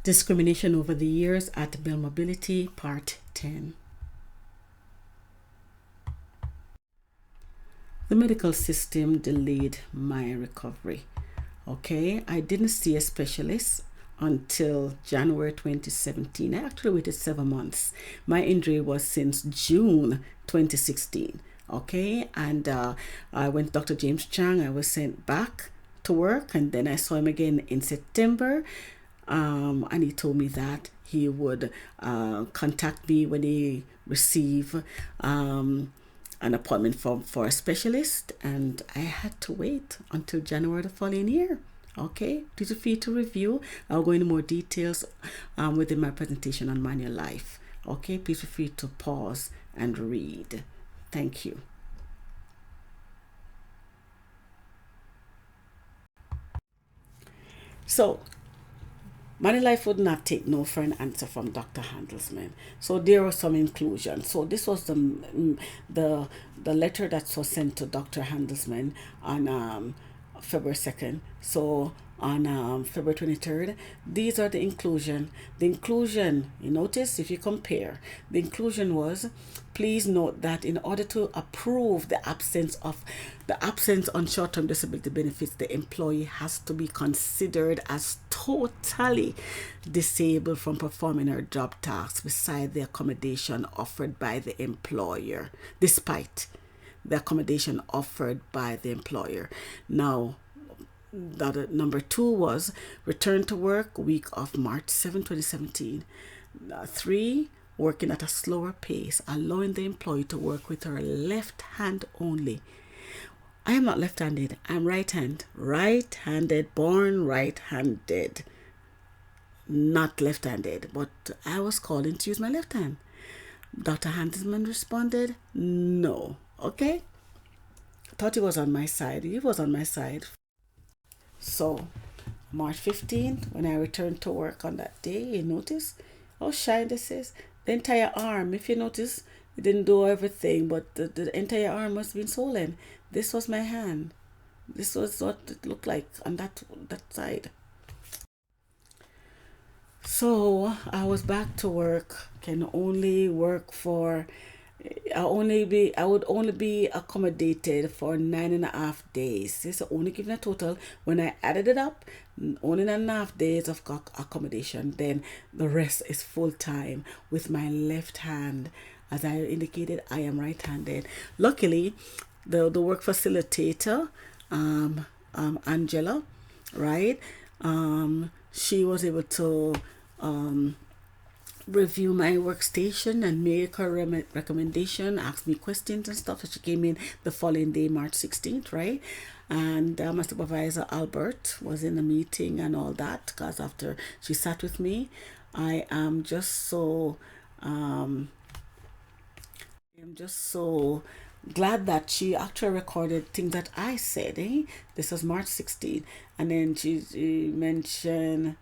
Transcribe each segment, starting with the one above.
Discrimination over the years at Bell Mobility, Part 10. The medical system delayed my recovery. Okay, I didn't see a specialist until January 2017. I actually waited 7 months. My injury was since June 2016. Okay, and I went to Dr. James Chang. I was sent back to work, and then I saw him again in September. And he told me that he would contact me when he receive an appointment for a specialist, and I had to wait until January the following year. Okay, please feel free to review. I'll go into more details within my presentation on manual life. Okay, please feel free to pause and read. Thank you. So, Manual Life would not take no for an answer from Dr. Handelsman. So there was some inclusion. So this was the letter that was sent to Dr. Handelsman on February 2nd. So on February 23rd, these are the inclusion. The inclusion, you notice if you compare, the inclusion was, please note that in order to approve the absence on short-term disability benefits, the employee has to be considered as totally disabled from performing her job tasks beside the accommodation offered by the employer, despite the accommodation offered by the employer. Now, number 2 was return to work week of March 7, 2017. 3, working at a slower pace, allowing the employee to work with her left hand only. I am not left-handed. I'm right-handed, born right-handed, not left-handed. But I was called in to use my left hand. Dr. Handelsman responded, no. Okay? I thought he was on my side. He was on my side. So, March 15th, when I returned to work on that day, you notice how shiny this is? The entire arm, if you notice, it didn't do everything, but the entire arm must have been swollen. This was my hand. This was what it looked like on that side. So I was back to work. Can only work for. I would only be accommodated for 9.5 days. This is only given a total. When I added it up, only 9.5 days of accommodation. Then the rest is full time with my left hand. As I indicated, I am right-handed. Luckily, the work facilitator, Angela, right? She was able to review my workstation and make her recommendation, ask me questions and stuff. So she came in the following day, March 16th, right? And my supervisor, Albert, was in the meeting and all that, because after she sat with me, I am just so glad that she actually recorded things that I said. This was March 16th, and then she mentioned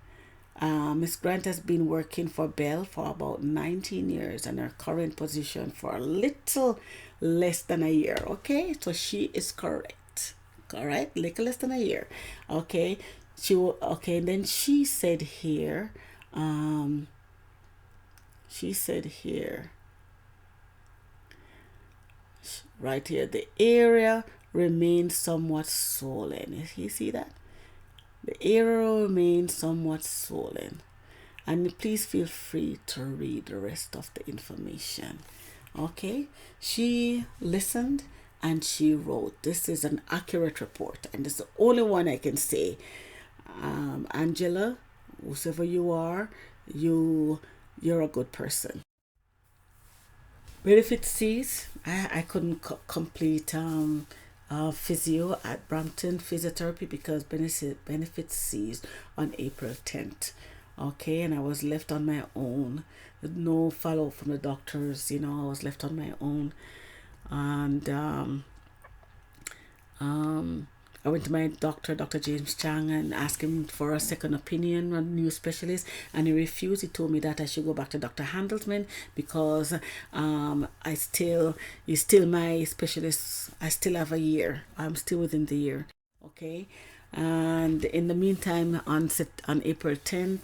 Miss Grant has been working for Bell for about 19 years and her current position for a little less than a year. Okay, so she is correct. All right, little less than a year. Okay, and then she said here, right here, the area remains somewhat swollen. You see that? The area remains somewhat swollen. And please feel free to read the rest of the information. Okay? She listened and she wrote. This is an accurate report, and it's the only one I can say. Angela, whoever you are, you're a good person. Benefit C's, I couldn't complete physio at Brampton Physiotherapy because benefits ceased on April 10th. Okay, and I was left on my own. No follow-up from the doctors, I was left on my own. And I went to my doctor, Dr. James Chang, and asked him for a second opinion on new specialist, and he refused. He told me that I should go back to Dr. Handelsman because he's still my specialist. I still have a year. I'm still within the year. Okay. And in the meantime, on April 10th,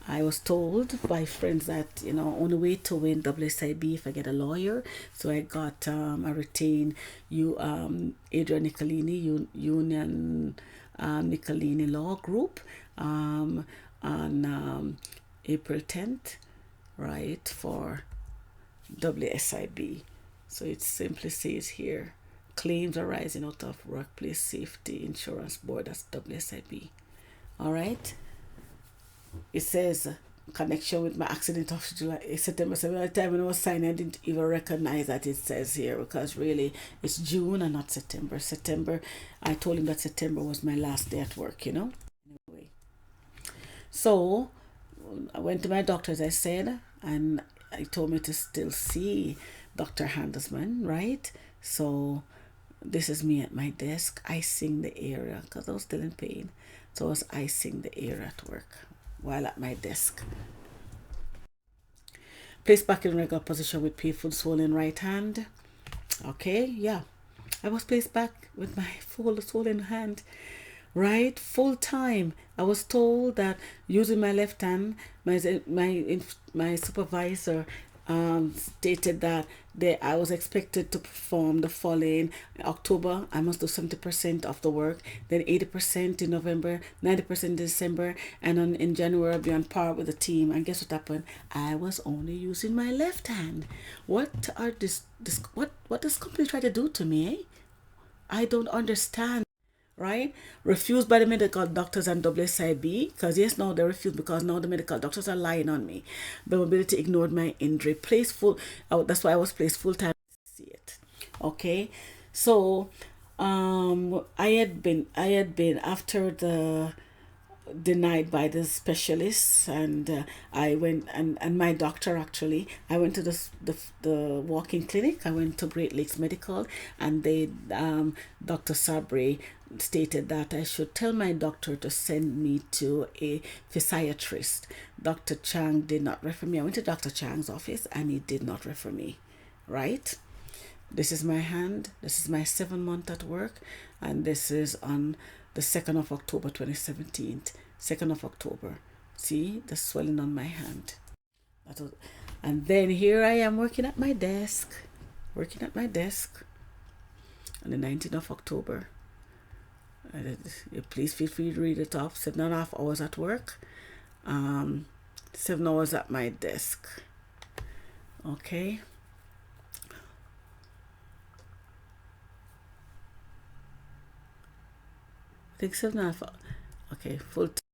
I was told by friends that, only way to win WSIB if I get a lawyer. So I got a retained Adrian Nicolini Union Nicolini Law Group on April 10th, right, for WSIB. So it simply says here, claims arising out of Workplace Safety Insurance Board, that's WSIB. All right. It says connection with my accident of September 7th. At the time when I was signing, I didn't even recognize that it says here, because really it's June and not September. I told him that September was my last day at work, Anyway. So I went to my doctor, as I said, and he told me to still see Dr. Handelsman, right? So this is me at my desk, icing the area, because I was still in pain. So I was icing the area at work while at my desk. Placed back in regular position with painful swollen right hand. Okay, yeah. I was placed back with my full swollen hand, right? Full time. I was told that using my left hand, my supervisor stated that I was expected to perform the following: October, I must do 70% of the work, then 80% in November, 90% in December, and in January I'll be on par with the team. And guess what happened? I was only using my left hand. What does company try to do to me? Eh? I don't understand. Right? Refused by the medical doctors and WSIB, because yes, now they refused because now the medical doctors are lying on me. The mobility ignored my injury. Placed full. That's why I was placed full time. See it. Okay. So, I had been after the denied by the specialists, and I went, and my doctor, actually, I went to the walk-in clinic. I went to Great Lakes Medical, and they Dr. Sabri stated that I should tell my doctor to send me to a physiatrist. Dr. Chang did not refer me. I went to Dr. Chang's office and he did not refer me, right? This is my hand. This is my 7 month at work, and this is on the 2nd of October 2017. 2nd of October. See the swelling on my hand. And then here I am working at my desk. On the 19th of October. Please feel free to read it off. 7.5 hours at work. 7 hours at my desk. Okay. I think 7.5. Okay, full time.